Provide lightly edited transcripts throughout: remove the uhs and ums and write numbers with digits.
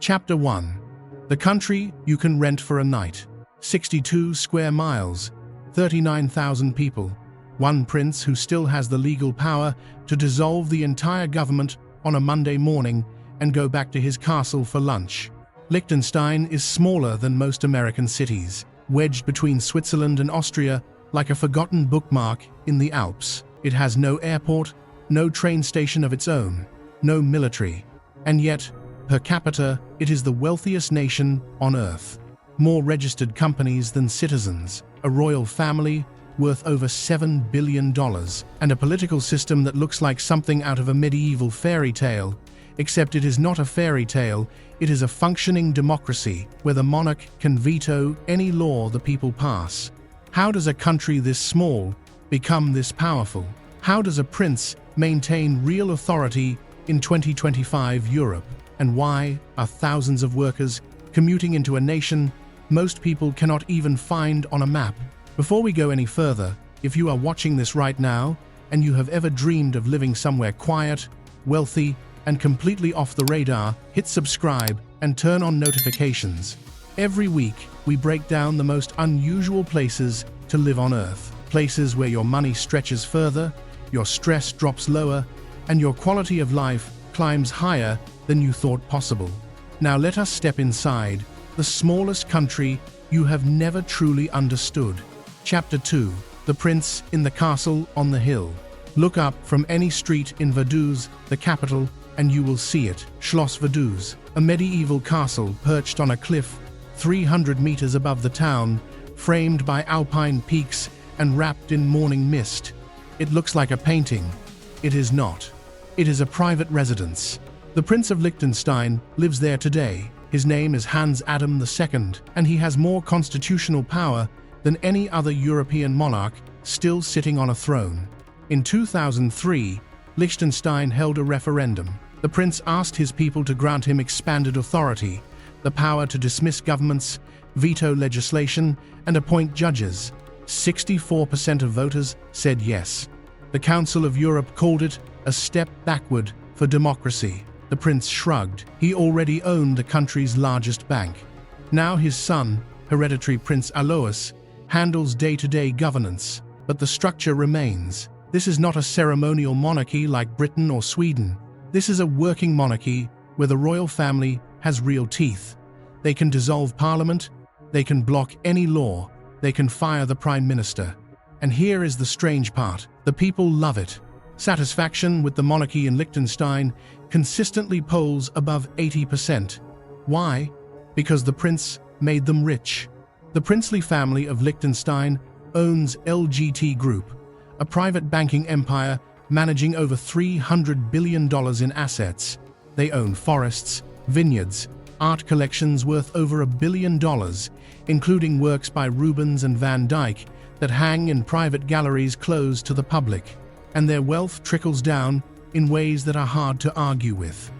Chapter 1. The country you can rent for a night. 62 square miles, 39,000 people. One prince who still has the legal power to dissolve the entire government on a Monday morning and go back to his castle for lunch. Liechtenstein is smaller than most American cities, wedged between Switzerland and Austria like a forgotten bookmark in the Alps. It has no airport, no train station of its own, no military. And yet, per capita, it is the wealthiest nation on Earth. More registered companies than citizens, a royal family worth over $7 billion, and a political system that looks like something out of a medieval fairy tale. Except it is not a fairy tale, it is a functioning democracy where the monarch can veto any law the people pass. How does a country this small become this powerful? How does a prince maintain real authority in 2025 Europe? And why are thousands of workers commuting into a nation most people cannot even find on a map? Before we go any further, if you are watching this right now and you have ever dreamed of living somewhere quiet, wealthy, and completely off the radar, hit subscribe and turn on notifications. Every week, we break down the most unusual places to live on Earth. Places where your money stretches further, your stress drops lower, and your quality of life climbs higher than you thought possible. Now let us step inside the smallest country you have never truly understood. Chapter 2. The Prince in the Castle on the Hill. Look up from any street in Vaduz, the capital, and you will see it. Schloss Vaduz, a medieval castle perched on a cliff 300 meters above the town, framed by Alpine peaks and wrapped in morning mist. It looks like a painting. It is not. It is a private residence. The Prince of Liechtenstein lives there today. His name is Hans Adam II, and he has more constitutional power than any other European monarch still sitting on a throne. In 2003, Liechtenstein held a referendum. The prince asked his people to grant him expanded authority, the power to dismiss governments, veto legislation, and appoint judges. 64% of voters said yes. The Council of Europe called it a step backward for democracy. The prince shrugged. He already owned the country's largest bank. Now his son, hereditary Prince Alois, handles day-to-day governance, but the structure remains. This is not a ceremonial monarchy like Britain or Sweden. This is a working monarchy where the royal family has real teeth. They can dissolve parliament, they can block any law, they can fire the prime minister. And here is the strange part. The people love it. Satisfaction with the monarchy in Liechtenstein consistently polls above 80%. Why? Because the prince made them rich. The princely family of Liechtenstein owns LGT Group, a private banking empire managing over $300 billion in assets. They own forests, vineyards, art collections worth over $1 billion, including works by Rubens and Van Dyck that hang in private galleries closed to the public. And their wealth trickles down in ways that are hard to argue with.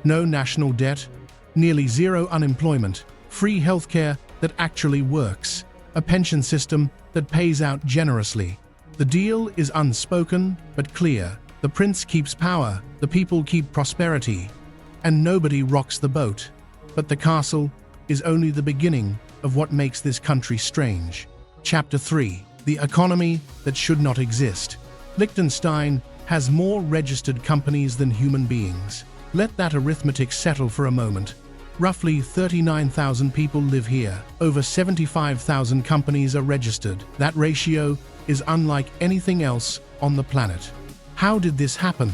No national debt, nearly zero unemployment, free healthcare that actually works, a pension system that pays out generously. The deal is unspoken but clear. The prince keeps power, the people keep prosperity, and nobody rocks the boat. But the castle is only the beginning of what makes this country strange. Chapter 3. The economy that should not exist. Liechtenstein has more registered companies than human beings. Let that arithmetic settle for a moment. Roughly 39,000 people live here. Over 75,000 companies are registered. That ratio is unlike anything else on the planet. How did this happen?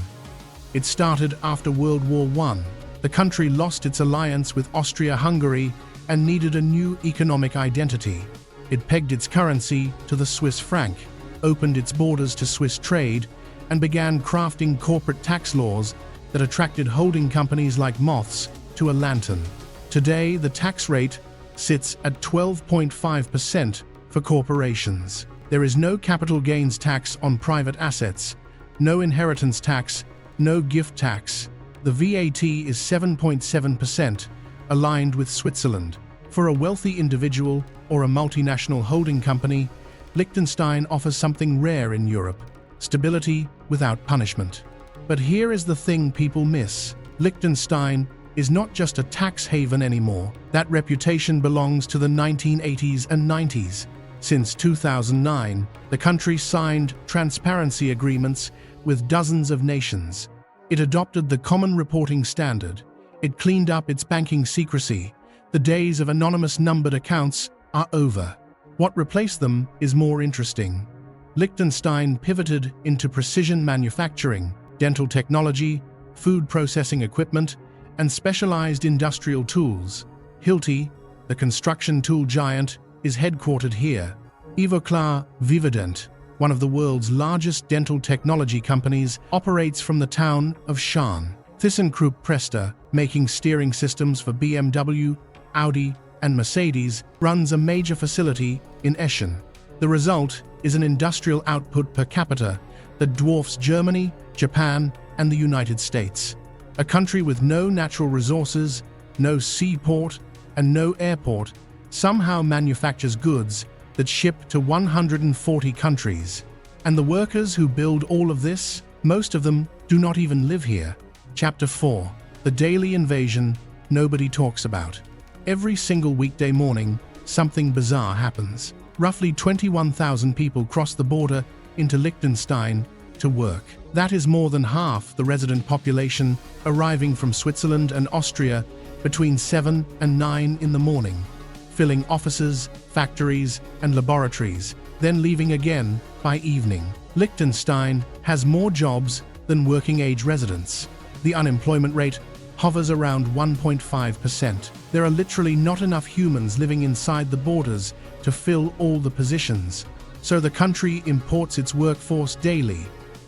It started after World War I. The country lost its alliance with Austria-Hungary and needed a new economic identity. It pegged its currency to the Swiss franc, opened its borders to Swiss trade, and began crafting corporate tax laws that attracted holding companies like moths to a lantern. Today, the tax rate sits at 12.5% for corporations. There is no capital gains tax on private assets, no inheritance tax, no gift tax. The VAT is 7.7%, aligned with Switzerland. For a wealthy individual or a multinational holding company, Liechtenstein offers something rare in Europe: stability without punishment. But here is the thing people miss. Liechtenstein is not just a tax haven anymore. That reputation belongs to the 1980s and 90s. Since 2009, the country signed transparency agreements with dozens of nations. It adopted the Common Reporting Standard. It cleaned up its banking secrecy. The days of anonymous numbered accounts are over. What replaced them is more interesting. Liechtenstein pivoted into precision manufacturing, dental technology, food processing equipment, and specialized industrial tools. Hilti, the construction tool giant, is headquartered here. Ivoclar Vivadent, one of the world's largest dental technology companies, operates from the town of Schaan. ThyssenKrupp Presta, making steering systems for BMW, Audi, and Mercedes, runs a major facility in Eschen. The result is an industrial output per capita that dwarfs Germany, Japan, and the United States. A country with no natural resources, no seaport, and no airport somehow manufactures goods that ship to 140 countries. And the workers who build all of this, most of them do not even live here. Chapter 4. The daily invasion nobody talks about. Every single weekday morning, something bizarre happens. Roughly 21,000 people cross the border into Liechtenstein to work. That is more than half the resident population arriving from Switzerland and Austria between 7 and 9 in the morning, filling offices, factories, and laboratories, then leaving again by evening. Liechtenstein has more jobs than working-age residents. The unemployment rate hovers around 1.5%. There are literally not enough humans living inside the borders to fill all the positions. So the country imports its workforce daily,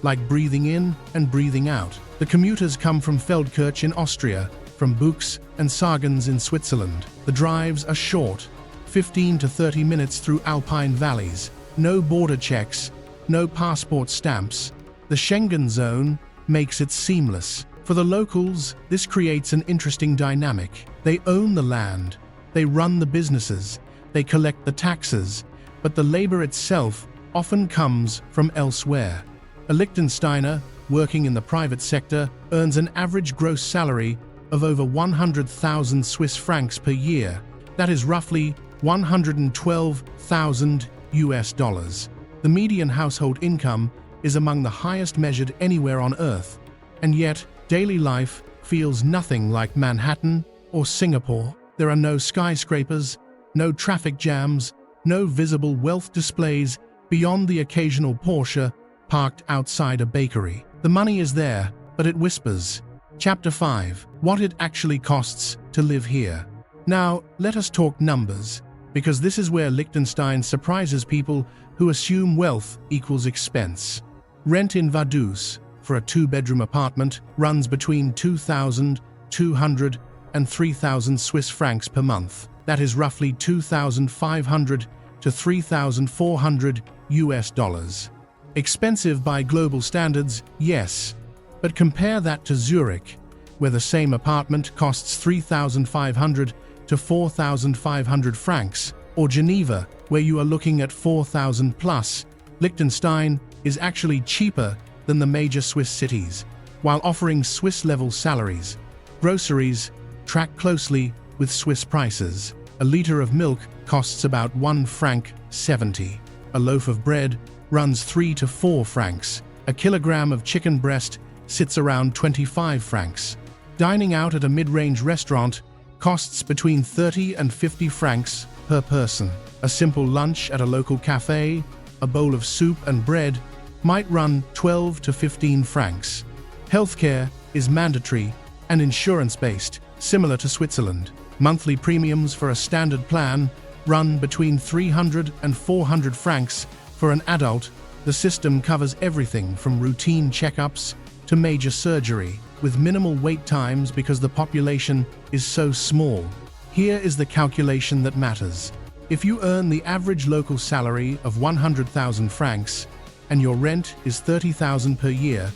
like breathing in and breathing out. The commuters come from Feldkirch in Austria, from Buchs and Sargans in Switzerland. The drives are short, 15 to 30 minutes through Alpine valleys. No border checks, no passport stamps. The Schengen zone makes it seamless. For the locals, this creates an interesting dynamic. They own the land, they run the businesses, they collect the taxes, but the labor itself often comes from elsewhere. A Liechtensteiner working in the private sector earns an average gross salary of over 100,000 Swiss francs per year. That is roughly 112,000 US dollars. The median household income is among the highest measured anywhere on Earth, and yet daily life feels nothing like Manhattan or Singapore. There are no skyscrapers, no traffic jams, no visible wealth displays beyond the occasional Porsche parked outside a bakery. The money is there, but it whispers. Chapter 5. What it actually costs to live here. Now, let us talk numbers, because this is where Liechtenstein surprises people who assume wealth equals expense. Rent in Vaduz for a 2-bedroom apartment runs between 2,200 and 3,000 Swiss francs per month. That is roughly 2,500 to 3,400 US dollars. Expensive by global standards, yes, but compare that to Zurich, where the same apartment costs 3,500 to 4,500 francs, or Geneva, where you are looking at 4,000 plus. Liechtenstein is actually cheaper than the major Swiss cities, while offering Swiss-level salaries. Groceries track closely with Swiss prices. A liter of milk costs about 1 franc 70. A loaf of bread runs 3 to 4 francs. A kilogram of chicken breast sits around 25 francs. Dining out at a mid-range restaurant costs between 30 and 50 francs per person. A simple lunch at a local cafe, a bowl of soup and bread, might run 12 to 15 francs. Healthcare is mandatory and insurance-based, similar to Switzerland. Monthly premiums for a standard plan run between 300 and 400 francs for an adult. The system covers everything from routine checkups to major surgery, with minimal wait times because the population is so small. Here is the calculation that matters. If you earn the average local salary of 100,000 francs and your rent is 30,000 per year,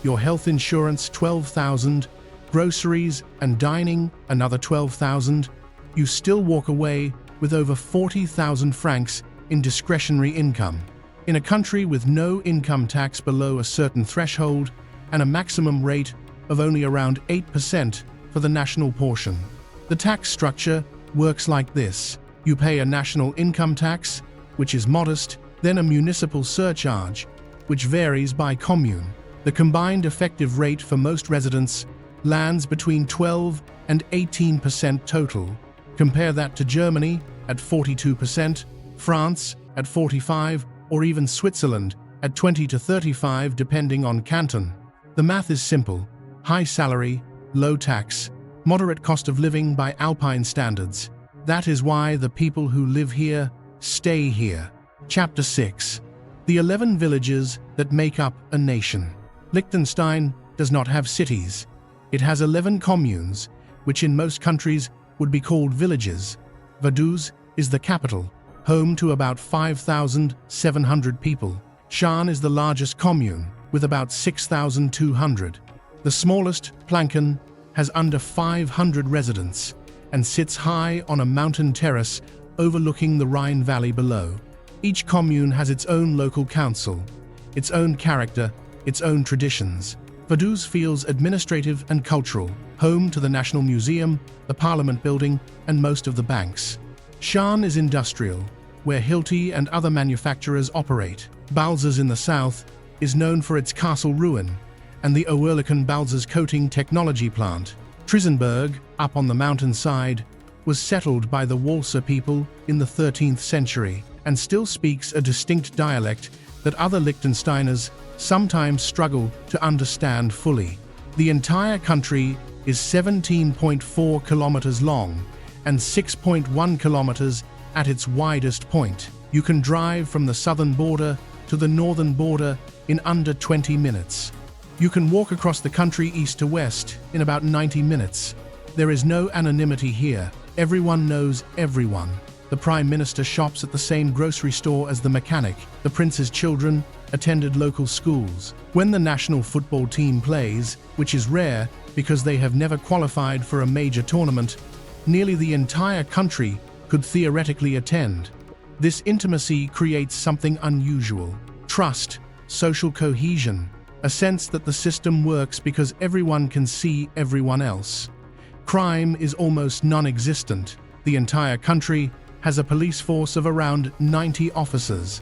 your health insurance 12,000, groceries and dining another 12,000, you still walk away with over 40,000 francs in discretionary income. In a country with no income tax below a certain threshold and a maximum rate of only around 8%, for the national portion. The tax structure works like this. You pay a national income tax, which is modest, then a municipal surcharge, which varies by commune. The combined effective rate for most residents lands between 12 and 18% total. Compare that to Germany at 42%, France at 45%, or even Switzerland at 20 to 35% depending on canton. The math is simple: high salary, low tax, moderate cost of living by Alpine standards. That is why the people who live here stay here. Chapter 6. The 11 villages that make up a nation. Liechtenstein does not have cities. It has 11 communes, which in most countries would be called villages. Vaduz is the capital, home to about 5,700 people. Schaan is the largest commune, with about 6,200. The smallest, Planken, has under 500 residents and sits high on a mountain terrace overlooking the Rhine Valley below. Each commune has its own local council, its own character, its own traditions. Vaduz feels administrative and cultural, home to the National Museum, the Parliament building, and most of the banks. Schaan is industrial, where Hilti and other manufacturers operate. Balzers in the south is known for its castle ruin and the Oerlikon Balzers coating technology plant. Trisenberg, up on the mountainside, was settled by the Walser people in the 13th century and still speaks a distinct dialect that other Liechtensteiners sometimes struggle to understand fully. The entire country is 17.4 kilometers long and 6.1 kilometers at its widest point. You can drive from the southern border to the northern border in under 20 minutes. You can walk across the country east to west in about 90 minutes. There is no anonymity here. Everyone knows everyone. The Prime Minister shops at the same grocery store as the mechanic. The prince's children attended local schools. When the national football team plays, which is rare because they have never qualified for a major tournament, nearly the entire country could theoretically attend. This intimacy creates something unusual: trust, social cohesion, a sense that the system works because everyone can see everyone else. Crime is almost non-existent. The entire country has a police force of around 90 officers.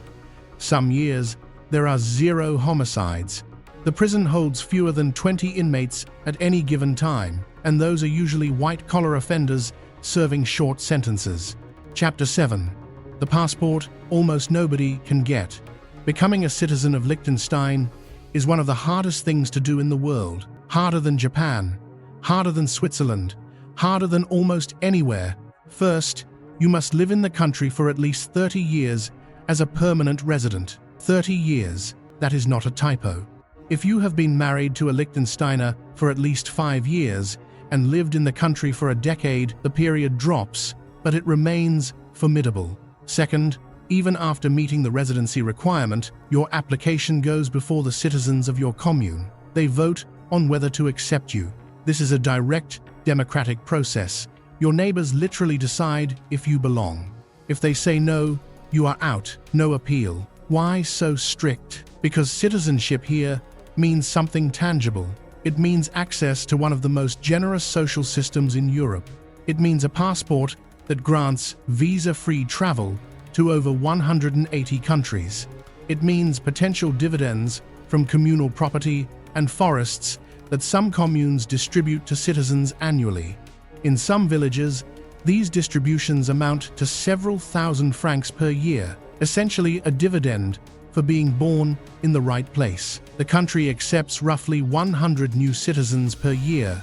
Some years, there are 0 homicides. The prison holds fewer than 20 inmates at any given time, and those are usually white-collar offenders serving short sentences. Chapter 7. The passport almost nobody can get. Becoming a citizen of Liechtenstein is one of the hardest things to do in the world. Harder than Japan, harder than Switzerland, harder than almost anywhere. First, you must live in the country for at least 30 years as a permanent resident. 30 years, that is not a typo. If you have been married to a Liechtensteiner for at least 5 years and lived in the country for a decade, the period drops, but it remains formidable. Second, even after meeting the residency requirement, your application goes before the citizens of your commune. They vote on whether to accept you. This is a direct, democratic process. Your neighbors literally decide if you belong. If they say no, you are out. No appeal. Why so strict? Because citizenship here means something tangible. It means access to one of the most generous social systems in Europe. It means a passport that grants visa-free travel to over 180 countries. It means potential dividends from communal property and forests that some communes distribute to citizens annually. In some villages, these distributions amount to several thousand francs per year, essentially a dividend for being born in the right place. The country accepts roughly 100 new citizens per year,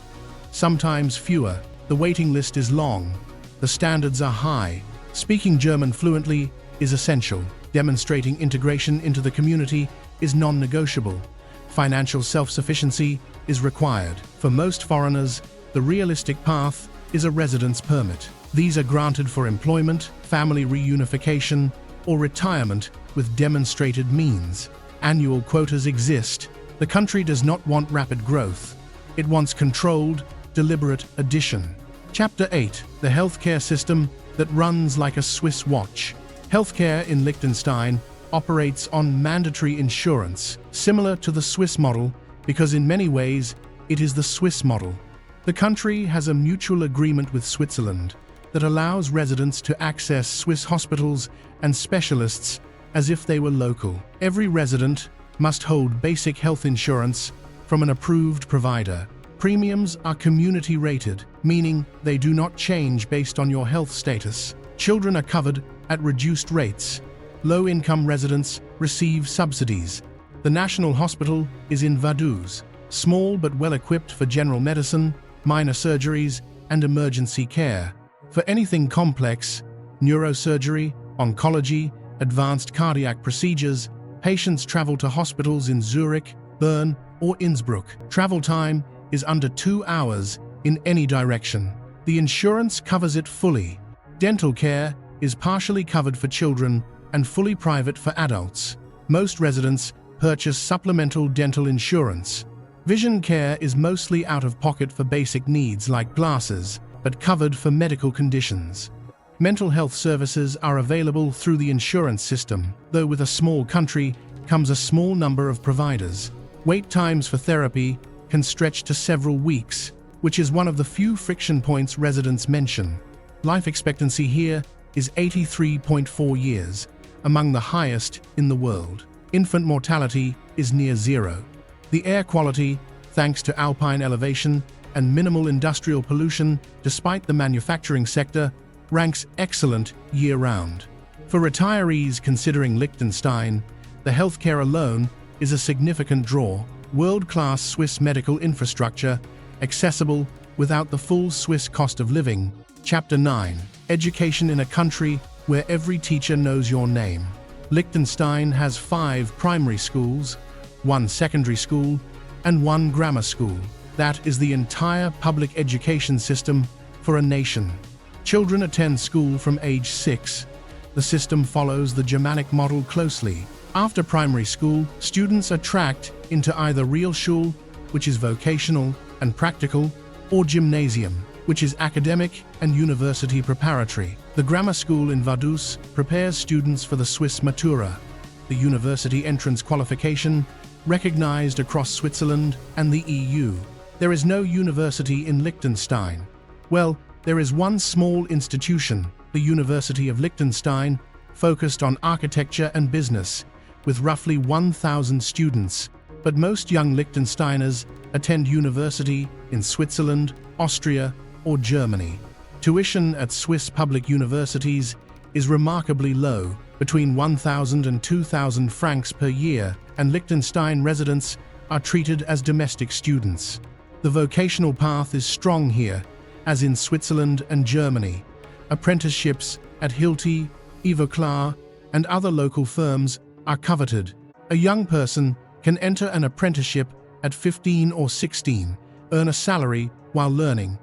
sometimes fewer. The waiting list is long. The standards are high. Speaking German fluently is essential. Demonstrating integration into the community is non-negotiable. Financial self-sufficiency is required. For most foreigners, the realistic path is a residence permit. These are granted for employment, family reunification, or retirement with demonstrated means. Annual quotas exist. The country does not want rapid growth. It wants controlled, deliberate addition. Chapter 8. The healthcare system that runs like a Swiss watch. Healthcare in Liechtenstein operates on mandatory insurance, similar to the Swiss model, because in many ways it is the Swiss model. The country has a mutual agreement with Switzerland that allows residents to access Swiss hospitals and specialists as if they were local. Every resident must hold basic health insurance from an approved provider. Premiums are community rated, meaning they do not change based on your health status. Children are covered at reduced rates. Low-income residents receive subsidies. The National Hospital is in Vaduz, small but well-equipped for general medicine, minor surgeries, and emergency care. For anything complex, neurosurgery, oncology, advanced cardiac procedures, patients travel to hospitals in Zurich, Bern, or Innsbruck. Travel time is under 2 hours in any direction. The insurance covers it fully. Dental care is partially covered for children and fully private for adults. Most residents purchase supplemental dental insurance. Vision care is mostly out of pocket for basic needs like glasses, but covered for medical conditions. Mental health services are available through the insurance system, though with a small country comes a small number of providers. Wait times for therapy can stretch to several weeks, which is one of the few friction points residents mention. Life expectancy here is 83.4 years, among the highest in the world. Infant mortality is near zero. The air quality, thanks to Alpine elevation and minimal industrial pollution despite the manufacturing sector, ranks excellent year-round. For retirees considering Liechtenstein, the healthcare alone is a significant draw. World-class Swiss medical infrastructure, accessible without the full Swiss cost of living. Chapter 9. Education in a country where every teacher knows your name. Liechtenstein has 5 primary schools, 1 secondary school, and 1 grammar school. That is the entire public education system for a nation. Children attend school from age 6. The system follows the Germanic model closely. After primary school, students are tracked into either Realschule, which is vocational and practical, or Gymnasium, which is academic and university preparatory. The grammar school in Vaduz prepares students for the Swiss Matura, the university entrance qualification recognized across Switzerland and the EU. There is no university in Liechtenstein. Well, there is one small institution, the University of Liechtenstein, focused on architecture and business, with roughly 1,000 students, but most young Liechtensteiners attend university in Switzerland, Austria, or Germany. Tuition at Swiss public universities is remarkably low, between 1,000 and 2,000 francs per year, and Liechtenstein residents are treated as domestic students. The vocational path is strong here, as in Switzerland and Germany. Apprenticeships at Hilti, Ivoclar, and other local firms are coveted. A young person can enter an apprenticeship at 15 or 16, earn a salary while learning,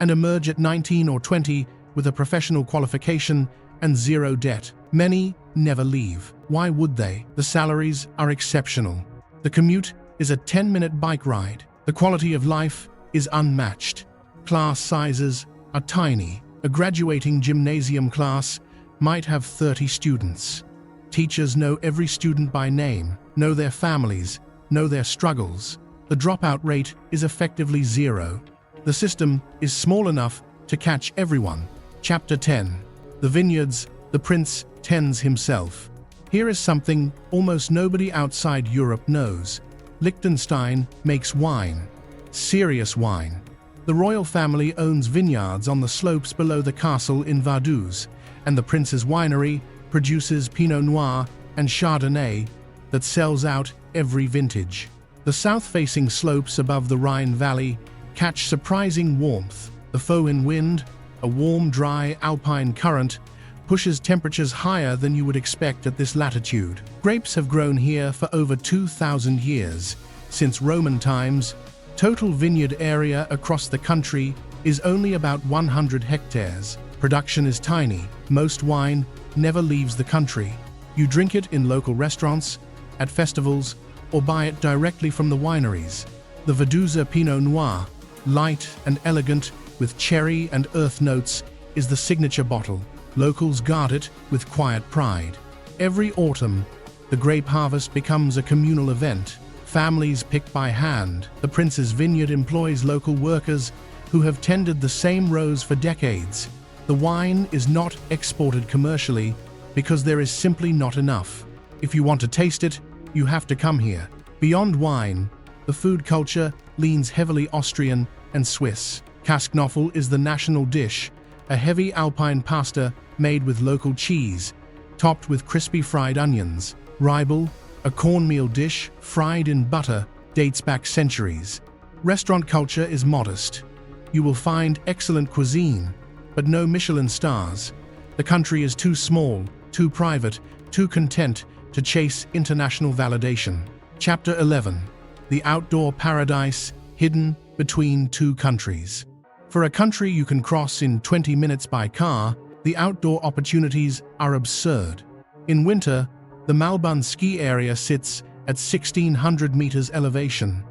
and emerge at 19 or 20 with a professional qualification and zero debt. Many never leave. Why would they? The salaries are exceptional. The commute is a 10-minute bike ride. The quality of life is unmatched. Class sizes are tiny. A graduating gymnasium class might have 30 students. Teachers know every student by name, know their families, know their struggles. The dropout rate is effectively zero. The system is small enough to catch everyone. Chapter 10. The vineyards, the prince tends himself. Here is something almost nobody outside Europe knows. Liechtenstein makes wine. Serious wine. The royal family owns vineyards on the slopes below the castle in Vaduz, and the prince's winery produces Pinot Noir and Chardonnay that sells out every vintage. The south-facing slopes above the Rhine Valley catch surprising warmth. The Fohn wind, a warm, dry alpine current, pushes temperatures higher than you would expect at this latitude. Grapes have grown here for over 2,000 years. Since Roman times, total vineyard area across the country is only about 100 hectares. Production is tiny. Most wine never leaves the country. You drink it in local restaurants, at festivals, or buy it directly from the wineries. The Vaduzer Pinot Noir, light and elegant with cherry and earth notes, is the signature bottle. Locals guard it with quiet pride. Every autumn, the grape harvest becomes a communal event. Families pick by hand. The prince's vineyard employs local workers who have tended the same rows for decades. The wine is not exported commercially because there is simply not enough. If you want to taste it, you have to come here. Beyond wine, the food culture leans heavily Austrian and Swiss. Käseknoffel is the national dish, a heavy Alpine pasta made with local cheese, topped with crispy fried onions. Reibel, a cornmeal dish fried in butter, dates back centuries. Restaurant culture is modest. You will find excellent cuisine, but no Michelin stars. The country is too small, too private, too content to chase international validation. Chapter 11. The outdoor paradise hidden between two countries. For a country you can cross in 20 minutes by car, the outdoor opportunities are absurd. In winter, the Malbun ski area sits at 1,600 meters elevation.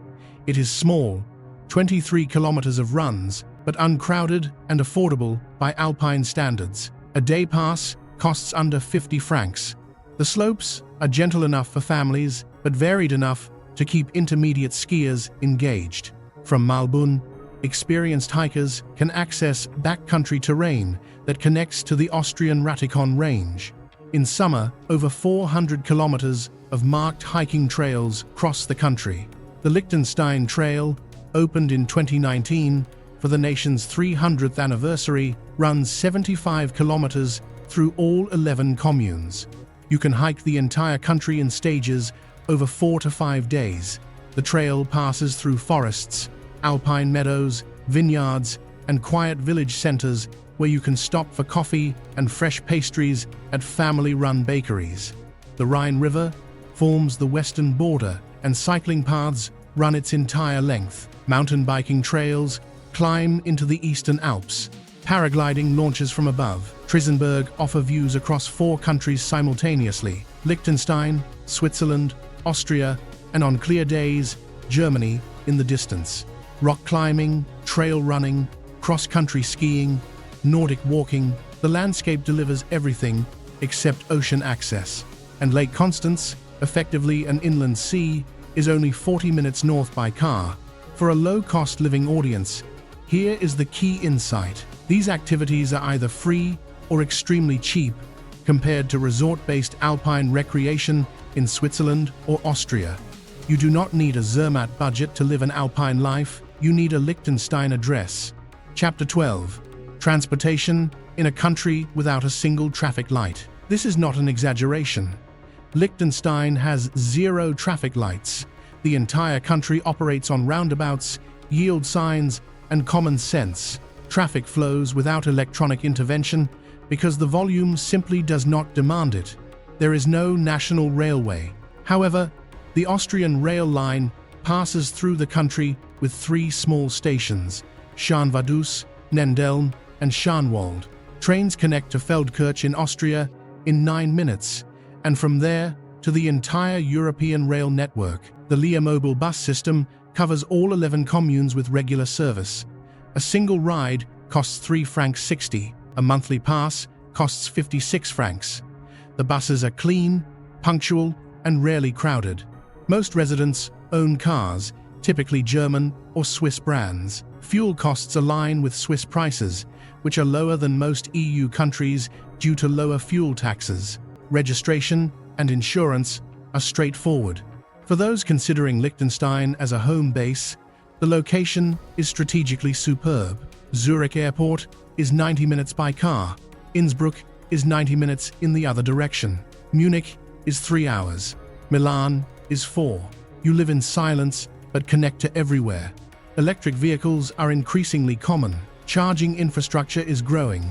It is small, 23 kilometers of runs, but uncrowded and affordable by Alpine standards. A day pass costs under 50 francs. The slopes are gentle enough for families, but varied enough to keep intermediate skiers engaged. From Malbun, experienced hikers can access backcountry terrain that connects to the Austrian Ratikon range. In summer, over 400 kilometers of marked hiking trails cross the country. The Liechtenstein Trail, opened in 2019 for the nation's 300th anniversary, runs 75 kilometers through all 11 communes. You can hike the entire country in stages over 4 to 5 days. The trail passes through forests, alpine meadows, vineyards, and quiet village centers where you can stop for coffee and fresh pastries at family-run bakeries. The Rhine River forms the western border, and cycling paths run its entire length. Mountain biking trails climb into the eastern Alps. Paragliding launches from above. Trisenberg offer views across 4 countries simultaneously: Liechtenstein, Switzerland, Austria, and on clear days, Germany in the distance. Rock climbing, trail running, cross-country skiing, Nordic walking, the landscape delivers everything except ocean access. And Lake Constance, effectively an inland sea, is only 40 minutes north by car. For a low-cost living audience, here is the key insight. These activities are either free or extremely cheap compared to resort-based alpine recreation in Switzerland or Austria. You do not need a Zermatt budget to live an alpine life, you need a Liechtenstein address. Chapter 12. Transportation in a country without a single traffic light. This is not an exaggeration. Liechtenstein has 0 traffic lights. The entire country operates on roundabouts, yield signs, and common sense. Traffic flows without electronic intervention because the volume simply does not demand it. There is no national railway. However, the Austrian rail line passes through the country with 3 small stations: Scharnvadus, Nendeln, and Scharnwald. Trains connect to Feldkirch in Austria in 9 minutes, and from there to the entire European rail network. The Leermobile bus system covers all 11 communes with regular service. A single ride costs 3 francs 60. A monthly pass costs 56 francs. The buses are clean, punctual, and rarely crowded. Most residents own cars, typically German or Swiss brands. Fuel costs align with Swiss prices, which are lower than most EU countries due to lower fuel taxes. Registration and insurance are straightforward. For those considering Liechtenstein as a home base, the location is strategically superb. Zurich Airport is 90 minutes by car. Innsbruck is 90 minutes in the other direction. Munich is 3 hours. Milan is 4. You live in silence but connect to everywhere. Electric vehicles are increasingly common. Charging infrastructure is growing.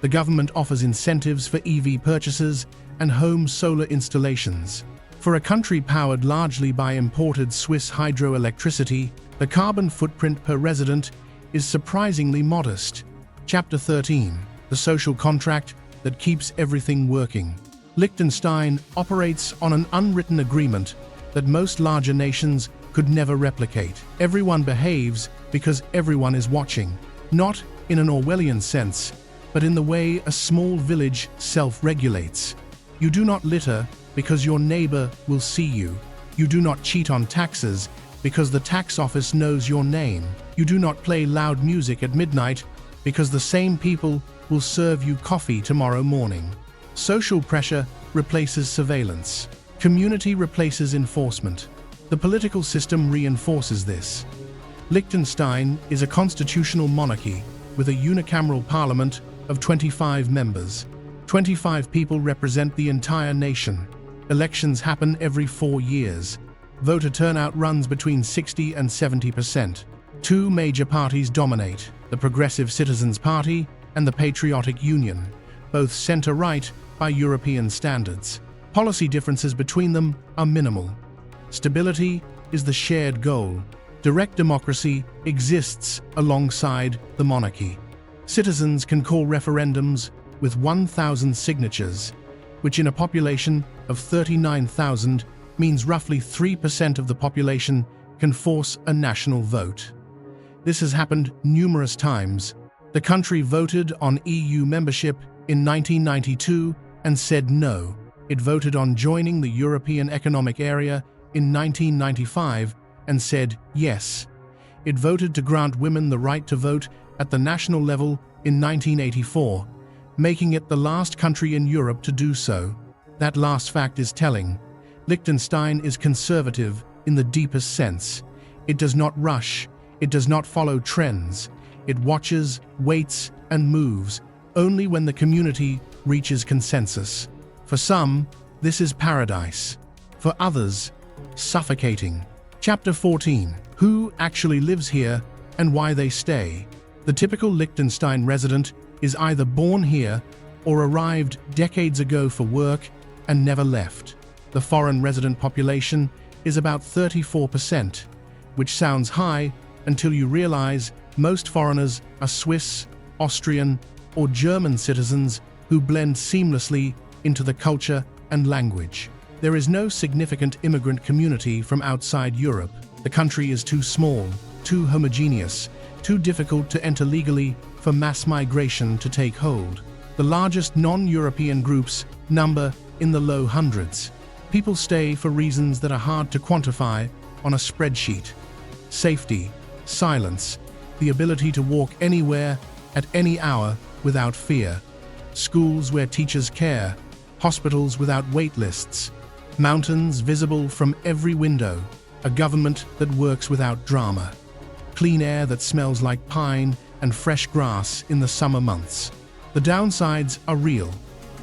The government offers incentives for EV purchases and home solar installations. For a country powered largely by imported Swiss hydroelectricity, the carbon footprint per resident is surprisingly modest. Chapter 13. The social contract that keeps everything working. Liechtenstein operates on an unwritten agreement that most larger nations could never replicate. Everyone behaves because everyone is watching, not in an Orwellian sense, but in the way a small village self-regulates. You do not litter because your neighbor will see you. You do not cheat on taxes because the tax office knows your name. You do not play loud music at midnight because the same people will serve you coffee tomorrow morning. Social pressure replaces surveillance. Community replaces enforcement. The political system reinforces this. Liechtenstein is a constitutional monarchy with a unicameral parliament of 25 members. 25 people represent the entire nation. Elections happen every 4 years. Voter turnout runs between 60 and 70%. Two major parties dominate, the Progressive Citizens Party and the Patriotic Union, both center-right by European standards. Policy differences between them are minimal. Stability is the shared goal. Direct democracy exists alongside the monarchy. Citizens can call referendums with 1,000 signatures, which in a population of 39,000 means roughly 3% of the population can force a national vote. This has happened numerous times. The country voted on EU membership in 1992 and said no. It voted on joining the European Economic Area in 1995 and said yes. It voted to grant women the right to vote at the national level in 1984, making it the last country in Europe to do so. That last fact is telling. Liechtenstein is conservative in the deepest sense. It does not rush. It does not follow trends. It watches, waits, and moves only when the community reaches consensus. For some, this is paradise. For others, suffocating. Chapter 14. Who actually lives here and why they stay. The typical Liechtenstein resident is either born here or arrived decades ago for work and never left. The foreign resident population is about 34%, which sounds high until you realize most foreigners are Swiss, Austrian, or German citizens who blend seamlessly into the culture and language. There is no significant immigrant community from outside Europe. The country is too small, too homogeneous, too difficult to enter legally for mass migration to take hold. The largest non-European groups number in the low hundreds. People stay for reasons that are hard to quantify on a spreadsheet. Safety, silence, the ability to walk anywhere at any hour without fear. Schools where teachers care. Hospitals without wait lists. Mountains visible from every window. A government that works without drama. Clean air that smells like pine and fresh grass in the summer months. The downsides are real.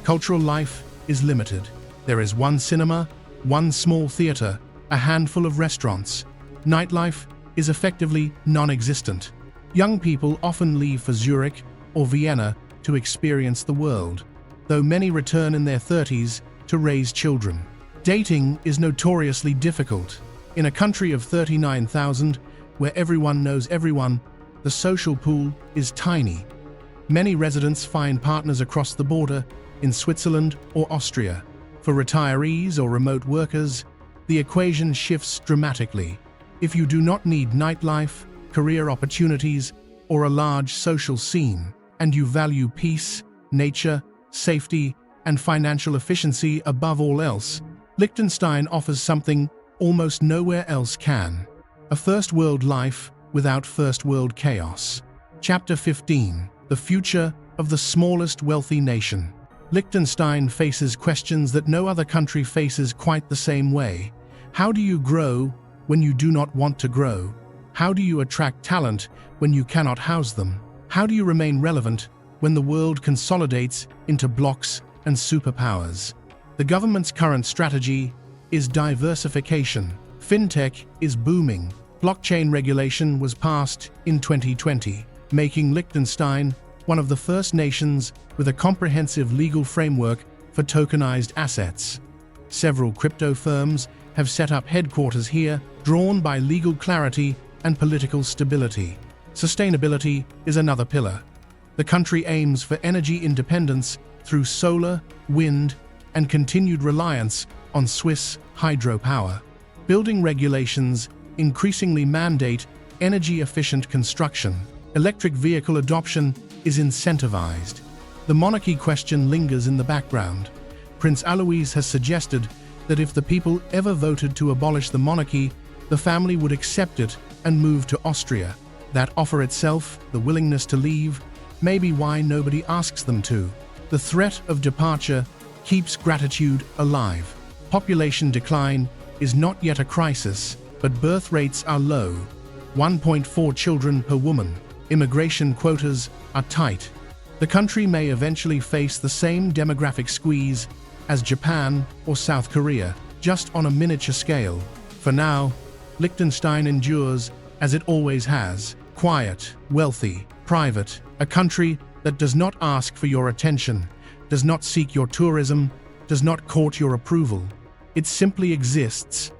Cultural life is limited. There is one cinema, one small theater, a handful of restaurants. Nightlife is effectively non-existent. Young people often leave for Zurich or Vienna to experience the world, though many return in their 30s to raise children. Dating is notoriously difficult. In a country of 39,000, where everyone knows everyone, the social pool is tiny. Many residents find partners across the border in Switzerland or Austria. For retirees or remote workers, the equation shifts dramatically. If you do not need nightlife, career opportunities, or a large social scene, and you value peace, nature, safety, and financial efficiency above all else, Liechtenstein offers something almost nowhere else can. A first-world life without first-world chaos. Chapter 15. The future of the smallest wealthy nation. Liechtenstein faces questions that no other country faces quite the same way. How do you grow when you do not want to grow? How do you attract talent when you cannot house them? How do you remain relevant when the world consolidates into blocks and superpowers? The government's current strategy is diversification. Fintech is booming. Blockchain regulation was passed in 2020, making Liechtenstein one of the first nations with a comprehensive legal framework for tokenized assets. Several crypto firms have set up headquarters here, drawn by legal clarity and political stability. Sustainability is another pillar. The country aims for energy independence through solar, wind, and continued reliance on Swiss hydropower. Building regulations increasingly mandate energy-efficient construction. Electric vehicle adoption is incentivized. The monarchy question lingers in the background. Prince Alois has suggested that if the people ever voted to abolish the monarchy, the family would accept it and move to Austria. That offer itself, the willingness to leave, may be why nobody asks them to. The threat of departure keeps gratitude alive. Population decline is not yet a crisis, but birth rates are low. 1.4 children per woman. Immigration quotas are tight. The country may eventually face the same demographic squeeze as Japan or South Korea, just on a miniature scale. For now, Liechtenstein endures as it always has: quiet, wealthy, private, a country that does not ask for your attention, does not seek your tourism, does not court your approval. It simply exists,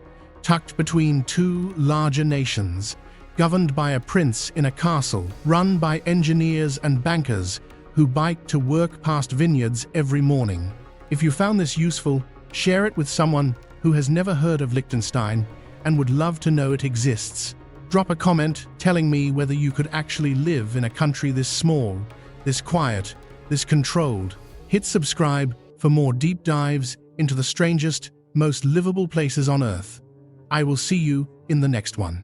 tucked between two larger nations, governed by a prince in a castle, run by engineers and bankers who bike to work past vineyards every morning. If you found this useful, share it with someone who has never heard of Liechtenstein and would love to know it exists. Drop a comment telling me whether you could actually live in a country this small, this quiet, this controlled. Hit subscribe for more deep dives into the strangest, most livable places on Earth. I will see you in the next one.